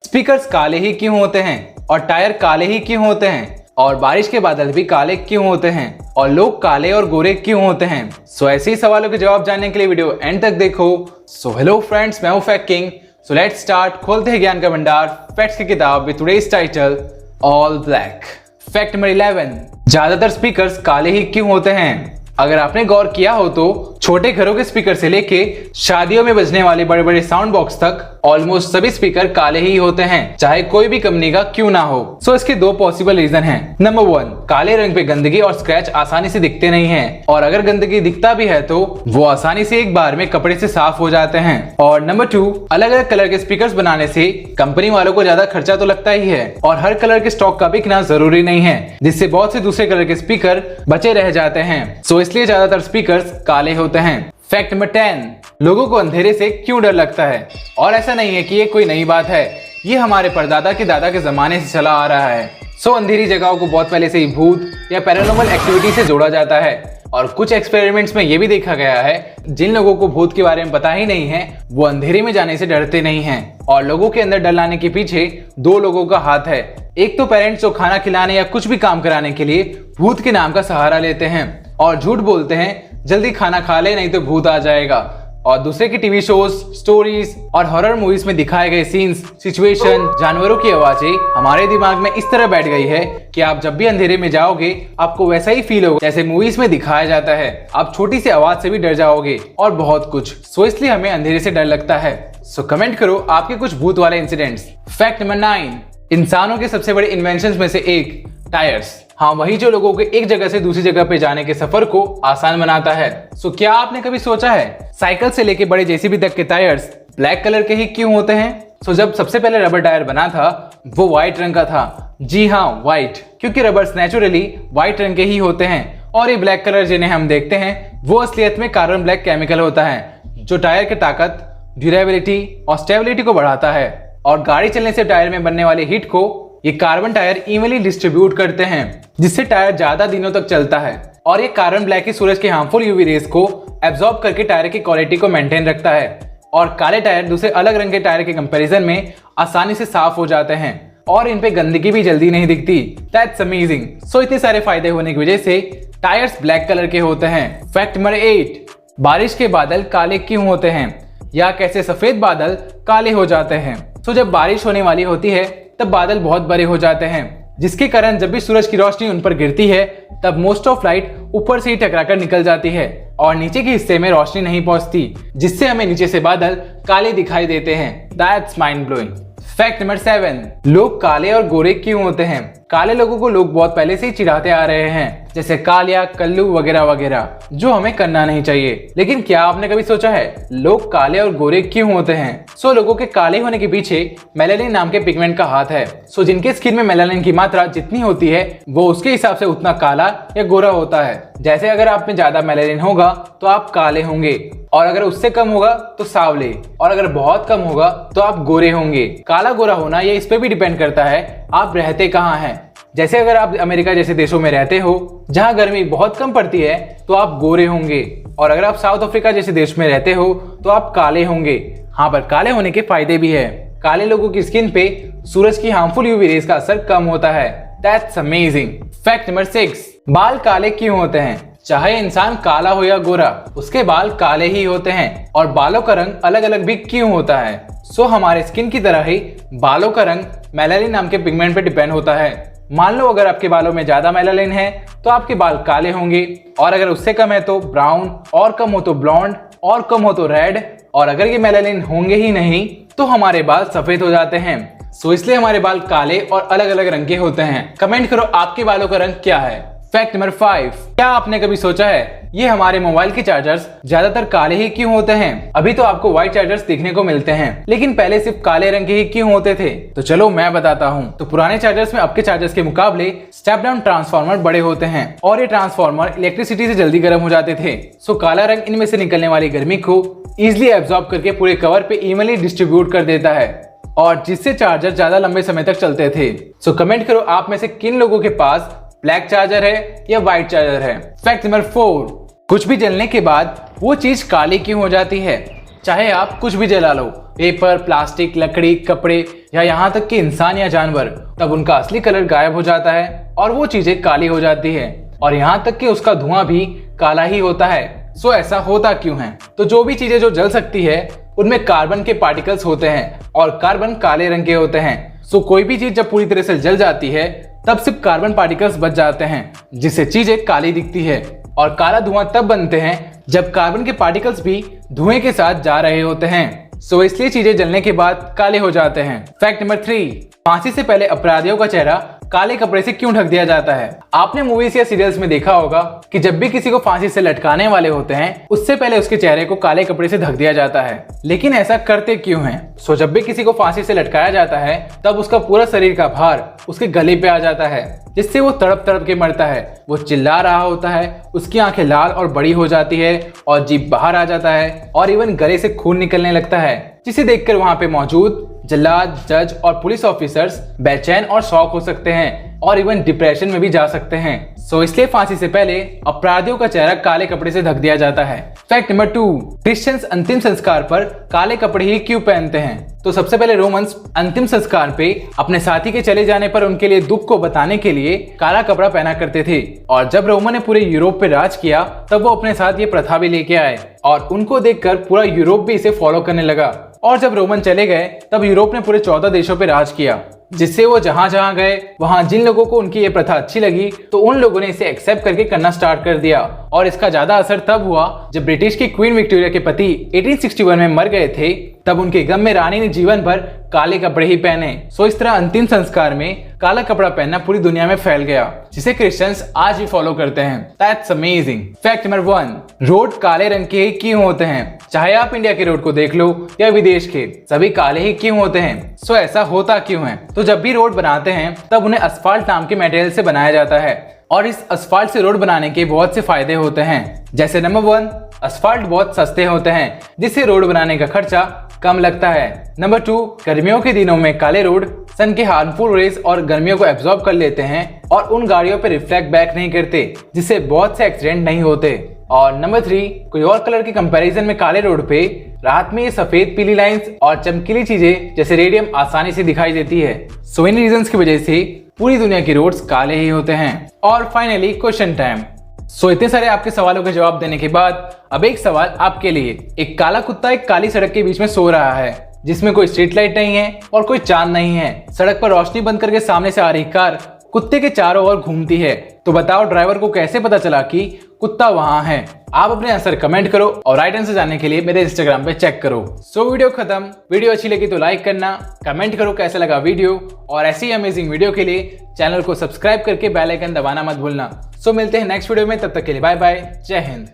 Speakers काले ही क्यों होते हैं और टायर काले ही क्यों होते हैं और बारिश के बादल भी काले क्यों होते हैं और लोग काले और गोरे क्यों होते हैं। सो ऐसे ही सवालों के जवाब जानने के लिए वीडियो एंड तक देखो। सो हेलो फ्रेंड्स, मैं हूं fact king. So let's start. खोलते हैं ज्ञान का भंडार, फैक्ट्स की किताब with today's title all black. Fact number 11, ज्यादातर स्पीकर्स काले ही क्यों होते हैं। अगर आपने गौर किया हो तो छोटे घरों के स्पीकर से लेके शादियों में बजने वाले बड़े बड़े साउंड बॉक्स तक ऑलमोस्ट सभी स्पीकर काले ही होते हैं, चाहे कोई भी कंपनी का क्यों ना हो। सो इसके दो पॉसिबल रीजन हैं। नंबर 1, काले रंग पे गंदगी और स्क्रैच आसानी से दिखते नहीं हैं, और अगर गंदगी दिखता भी है तो वो आसानी से एक बार में कपड़े से साफ हो जाते हैं। और नंबर 2, अलग अलग कलर के स्पीकर बनाने से कंपनी वालों को ज्यादा खर्चा तो लगता ही है, और हर कलर के स्टॉक का बिकना जरूरी नहीं है, जिससे बहुत से दूसरे कलर के स्पीकर बचे रह जाते हैं। सो इसलिए ज्यादातर स्पीकर्स काले होते हैं। फैक्ट नंबर 10, लोगों को अंधेरे से क्यों डर लगता है। और ऐसा नहीं है कि ये कोई नई बात है, ये हमारे परदादा के दादा के जमाने से चला आ रहा है। सो अंधेरी जगहों को बहुत पहले से ही भूत या पैरानॉर्मल एक्टिविटी से जोड़ा जाता है, और कुछ एक्सपेरिमेंट्स में ये भी देखा गया है जिन लोगों को भूत के बारे में पता ही नहीं है वो अंधेरे में जाने से डरते नहीं हैं। और लोगों के अंदर डर लाने के पीछे दो लोगों का हाथ है। एक तो पेरेंट्स जो खाना खिलाने या कुछ भी काम कराने के लिए भूत के नाम का सहारा लेते हैं और झूठ बोलते हैं जल्दी खाना खा ले नहीं तो भूत आ जाएगा। और दूसरे की टीवी शोज, स्टोरीज और हॉरर मूवीज में दिखाए गए सीन्स, सिचुएशन, जानवरों की आवाजें हमारे दिमाग में इस तरह बैठ गई है कि आप जब भी अंधेरे में जाओगे आपको वैसा ही फील होगा जैसे मूवीज में दिखाया जाता है। आप छोटी सी आवाज से भी डर जाओगे और बहुत कुछ। सो इसलिए हमें अंधेरे से डर लगता है। सो कमेंट करो आपके कुछ भूत वाले इंसिडेंट्स। फैक्ट नंबर 9, इंसानों के सबसे बड़े इन्वेंशंस में से एक टायर्स। हाँ, वही जो लोगों के एक जगह से दूसरी जगह पे जाने के सफर को आसान बनाता है। सो क्या आपने कभी सोचा है साइकिल से लेके बड़े जेसीबी तक के टायर्स ब्लैक कलर के ही क्यों होते हैं। सो जब सबसे पहले रबर टायर बना था वो व्हाइट रंग का था। जी हाँ, व्हाइट, क्योंकि रबर्स नेचुरली व्हाइट रंग के ही होते हैं, और ये ब्लैक कलर जिन्हें हम देखते हैं वो असलियत में कार्बन ब्लैक केमिकल होता है जो टायर की ताकत, ड्यूरेबिलिटी और स्टेबिलिटी को बढ़ाता है। और गाड़ी चलने से टायर में बनने वाले हीट को ये कार्बन टायर इवनली डिस्ट्रीब्यूट करते हैं, जिससे टायर ज्यादा दिनों तक चलता है। और ये कार्बन ब्लैक ही सूरज के हार्मफुल यूवी रेज को एब्जॉर्ब करके टायर की क्वालिटी को मेंटेन रखता है। और काले टायर दूसरे अलग रंग के टायर के कंपैरिजन में आसानी से साफ हो जाते हैं, और इन पे गंदगी भी जल्दी नहीं दिखती। That's amazing. सो इतने सारे फायदे होने की वजह से टायर्स ब्लैक कलर के होते हैं। फैक्ट नंबर 8, बारिश के बादल काले क्यों होते हैं, या कैसे सफेद बादल काले हो जाते हैं। तो जब बारिश होने वाली होती है तब बादल बहुत बड़े हो जाते हैं, जिसके कारण जब भी सूरज की रोशनी उन पर गिरती है तब मोस्ट ऑफ लाइट ऊपर से ही टकराकर निकल जाती है और नीचे के हिस्से में रोशनी नहीं पहुंचती, जिससे हमें नीचे से बादल काले दिखाई देते हैं। That's mind blowing. Fact number 7, लोग काले और गोरे क्यों होते हैं। काले लोगों को लोग बहुत पहले से ही चिढ़ाते आ रहे हैं, जैसे कालिया, कल्लू वगैरह वगैरह, जो हमें करना नहीं चाहिए। लेकिन क्या आपने कभी सोचा है लोग काले और गोरे क्यों होते हैं। सो लोगों के काले होने के पीछे मेलानिन नाम के पिगमेंट का हाथ है। सो जिनके स्किन में मेलानिन की मात्रा जितनी होती है वो उसके हिसाब से उतना काला या गोरा होता है। जैसे अगर आप में ज्यादा मेलानिन होगा तो आप काले होंगे, और अगर उससे कम होगा तो सांवले, और अगर बहुत कम होगा तो आप गोरे होंगे। काला गोरा होना ये इस पे भी डिपेंड करता है आप रहते कहाँ हैं। जैसे अगर आप अमेरिका जैसे देशों में रहते हो जहाँ गर्मी बहुत कम पड़ती है तो आप गोरे होंगे, और अगर आप साउथ अफ्रीका जैसे देश में रहते हो तो आप काले होंगे। हाँ, पर काले होने के फायदे भी है। काले लोगों की स्किन पे सूरज की हार्मफुल यूवी रेज का असर कम होता है। That's amazing. फैक्ट नंबर 6, बाल काले क्यों होते हैं। चाहे इंसान काला हो या गोरा, उसके बाल काले ही होते हैं, और बालों का रंग अलग अलग भी क्यों होता है। सो हमारे स्किन की तरह ही बालों का रंग मेलानिन नाम के पिगमेंट पे डिपेंड होता है। मान लो अगर आपके बालों में ज्यादा मेलानिन है तो आपके बाल काले होंगे, और अगर उससे कम है तो ब्राउन, और कम हो तो ब्लॉन्ड, और कम हो तो रेड, और अगर ये मेलानिन होंगे ही नहीं तो हमारे बाल सफेद हो जाते हैं। सो इसलिए हमारे बाल काले और अलग अलग रंग के होते हैं। कमेंट करो आपके बालों का रंग क्या है। फैक्ट नंबर 5, क्या आपने कभी सोचा है ये हमारे मोबाइल के चार्जर्स ज्यादातर काले ही क्यों होते हैं। अभी तो आपको व्हाइट चार्जर्स देखने को मिलते हैं, लेकिन पहले सिर्फ काले रंग के ही क्यों होते थे। तो चलो मैं बताता हूँ। तो पुराने चार्जर्स में अब के चार्जर्स के मुकाबले स्टेप डाउन ट्रांसफार्मर बड़े होते हैं, और ये ट्रांसफार्मर इलेक्ट्रिसिटी से जल्दी गर्म हो जाते थे। सो काला रंग इनमें से निकलने वाली गर्मी को इजिली एब्जॉर्ब करके पूरे कवर पे इवनली डिस्ट्रीब्यूट कर देता है, और जिससे चार्जर ज्यादा लंबे समय तक चलते थे। सो कमेंट करो आप में से किन लोगों के पास ब्लैक चार्जर है या व्हाइट चार्जर है। फैक्ट नंबर 4, कुछ भी जलने के बाद वो चीज काली क्यों हो जाती है। चाहे आप कुछ भी जला लो, पेपर, प्लास्टिक, लकड़ी, कपड़े या यहाँ तक कि इंसान या जानवर, तब उनका असली कलर गायब हो जाता है और वो चीजें काली हो जाती है और यहाँ तक कि उसका धुआं भी काला ही होता है। सो ऐसा होता क्यों है? तो जो भी चीजें जो जल सकती है उनमें कार्बन के पार्टिकल्स होते हैं और कार्बन काले रंग के होते हैं। सो कोई भी चीज जब पूरी तरह से जल जाती है तब सिर्फ कार्बन पार्टिकल्स बच जाते हैं, जिससे चीजें काली दिखती है। और काला धुआं तब बनते हैं जब कार्बन के पार्टिकल्स भी धुएं के साथ जा रहे होते हैं। सो इसलिए चीजें जलने के बाद काले हो जाते हैं। फैक्ट नंबर 3, फांसी से पहले अपराधियों का चेहरा काले कपड़े से क्यों ढक दिया जाता है? आपने मूवीज या सीरियल्स में देखा होगा कि जब भी किसी को फांसी से लटकाने वाले होते हैं उससे पहले उसके चेहरे को काले कपड़े से ढक दिया जाता है। लेकिन ऐसा करते क्यों हैं? सो जब भी किसी को फांसी से लटकाया जाता है तब उसका पूरा शरीर का भार उसके गले पे आ जाता है, जिससे वो तड़प तड़प के मरता है। वो चिल्ला रहा होता है, उसकी आंखें लाल और बड़ी हो जाती है और जीभ बाहर आ जाता है और इवन गले से खून निकलने लगता है, जिसे देखकर वहां पे मौजूद जल्लाद, जज और पुलिस ऑफिसर्स बेचैन और शॉक हो सकते हैं और इवन डिप्रेशन में भी जा सकते हैं। सो इसलिए फांसी से पहले अपराधियों का चेहरा काले कपड़े से ढक दिया जाता है। फैक्ट नंबर 2, क्रिश्चियंस अंतिम संस्कार पर काले कपड़े ही क्यों पहनते हैं? तो सबसे पहले रोमन्स अंतिम संस्कार पे अपने साथी के चले जाने पर उनके लिए दुख को बताने के लिए काला कपड़ा पहना करते थे। और जब रोमन ने पूरे यूरोप पे राज किया तब वो अपने साथ ये प्रथा भी लेके आए और उनको देखकर पूरा यूरोप भी इसे फॉलो करने लगा। और जब रोमन चले गए तब यूरोप ने पूरे 14 देशों पे राज किया, जिससे वो जहां जहां गए वहां जिन लोगों को उनकी ये प्रथा अच्छी लगी तो उन लोगों ने इसे एक्सेप्ट करके करना स्टार्ट कर दिया। और इसका ज्यादा असर तब हुआ जब ब्रिटिश की क्वीन विक्टोरिया के पति 1861 में मर गए थे, तब उनके गम में रानी ने जीवन भर काले कपड़े ही पहने। सो इस तरह अंतिम संस्कार में काला कपड़ा पहनना पूरी दुनिया में फैल गया, जिसे क्रिश्चियंस आज भी फॉलो करते हैं। That's amazing. Fact number 1, road काले रंग के ही क्यों होते हैं? चाहे आप इंडिया के रोड को देख लो या विदेश के, सभी काले ही क्यों होते हैं? सो ऐसा होता क्यों है? तो जब भी रोड बनाते हैं तब उन्हें असफाल्ट नाम के मटेरियल से बनाया जाता है और इस असफाल्ट से रोड बनाने के बहुत से फायदे होते हैं। जैसे नंबर 1, असफाल्ट बहुत सस्ते होते हैं, जिससे रोड बनाने का खर्चा कम लगता है। नंबर 2, गर्मियों के दिनों में काले रोड सन के हार्मफुल रेज और गर्मियों को एब्जॉर्ब कर लेते हैं और उन गाड़ियों पर रिफ्लेक्ट बैक नहीं करते, जिससे बहुत से एक्सीडेंट नहीं होते। और नंबर 3, कोई और कलर के कंपैरिजन में काले रोड पे रात में ये सफेद पीली लाइंस और चमकीली चीजें जैसे रेडियम आसानी से दिखाई देती है। सो इन रीजंस की वजह से पूरी दुनिया की रोड्स काले ही होते हैं। और फाइनली क्वेश्चन टाइम। सो इतने सारे आपके सवालों के जवाब देने के बाद अब एक सवाल आपके लिए। एक काला कुत्ता एक काली सड़क के बीच में सो रहा है, जिसमें कोई स्ट्रीट लाइट नहीं है और कोई चांद नहीं है। सड़क पर रोशनी बंद करके सामने से आ रही कार कुत्ते के चारों ओर घूमती है। तो बताओ ड्राइवर को कैसे पता चला कि कुत्ता वहां है? आप अपने आंसर कमेंट करो और राइट आंसर जानने के लिए मेरे इंस्टाग्राम पे चेक करो। सो वीडियो खत्म। वीडियो अच्छी लगी तो लाइक करना, कमेंट करो कैसा लगा वीडियो, और ऐसी अमेजिंग वीडियो के लिए चैनल को सब्सक्राइब करके बेल आइकन दबाना मत भूलना। सो मिलते हैं नेक्स्ट वीडियो में, तब तक के लिए बाय बाय, जय हिंद।